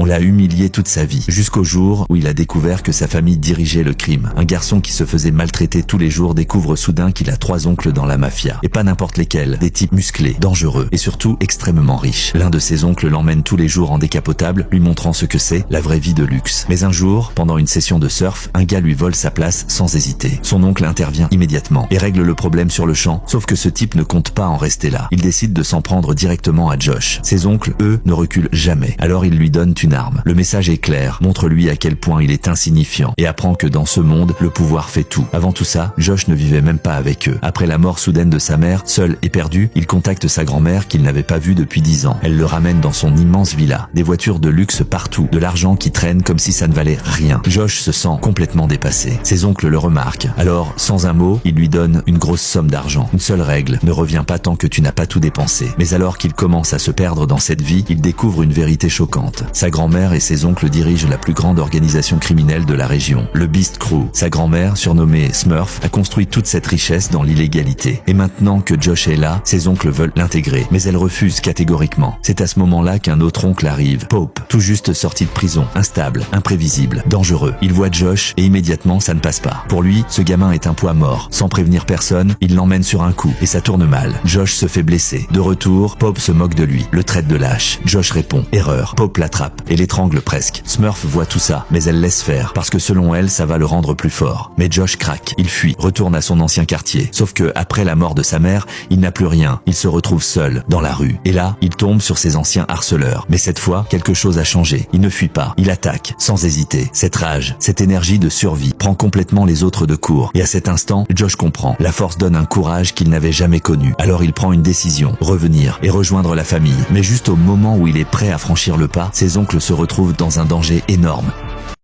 On l'a humilié toute sa vie, jusqu'au jour où il a découvert que sa famille dirigeait le crime. Un garçon qui se faisait maltraiter tous les jours découvre soudain qu'il a 3 oncles dans la mafia. Et pas n'importe lesquels, des types musclés, dangereux et surtout extrêmement riches. L'un de ses oncles l'emmène tous les jours en décapotable, lui montrant ce que c'est, la vraie vie de luxe. Mais un jour, pendant une session de surf, un gars lui vole sa place sans hésiter. Son oncle intervient immédiatement et règle le problème sur le champ, sauf que ce type ne compte pas en rester là. Il décide de s'en prendre directement à Josh. Ses oncles, eux, ne reculent jamais. Alors ils lui donnent une arme. Le message est clair, montre-lui à quel point il est insignifiant et apprend que dans ce monde, le pouvoir fait tout. Avant tout ça, Josh ne vivait même pas avec eux. Après la mort soudaine de sa mère, seul et perdu, il contacte sa grand-mère qu'il n'avait pas vue depuis 10 ans. Elle le ramène dans son immense villa. Des voitures de luxe partout, de l'argent qui traîne comme si ça ne valait rien. Josh se sent complètement dépassé. Ses oncles le remarquent. Alors, sans un mot, il lui donne une grosse somme d'argent. Une seule règle, ne reviens pas tant que tu n'as pas tout dépensé. Mais alors qu'il commence à se perdre dans cette vie, il découvre une vérité choquante. Sa grand-mère et ses oncles dirigent la plus grande organisation criminelle de la région, le Beast Crew. Sa grand-mère, surnommée Smurf, a construit toute cette richesse dans l'illégalité. Et maintenant que Josh est là, ses oncles veulent l'intégrer, mais elle refuse catégoriquement. C'est à ce moment-là qu'un autre oncle arrive, Pope, tout juste sorti de prison, instable, imprévisible, dangereux. Il voit Josh et immédiatement ça ne passe pas. Pour lui, ce gamin est un poids mort. Sans prévenir personne, il l'emmène sur un coup et ça tourne mal. Josh se fait blesser. De retour, Pope se moque de lui, le traite de lâche. Josh répond, erreur. Pope l'attrape et l'étrangle presque. Smurf voit tout ça, mais elle laisse faire parce que selon elle, ça va le rendre plus fort. Mais Josh craque, il fuit, retourne à son ancien quartier. Sauf que après la mort de sa mère, il n'a plus rien. Il se retrouve seul dans la rue. Et là, il tombe sur ses anciens harceleurs. Mais cette fois, quelque chose a changé. Il ne fuit pas, il attaque sans hésiter. Cette rage, cette énergie de survie prend complètement les autres de court. Et à cet instant, Josh comprend. La force donne un courage qu'il n'avait jamais connu. Alors il prend une décision, revenir et rejoindre la famille. Mais juste au moment où il est prêt à franchir le pas, ses oncles se retrouvent dans un danger énorme.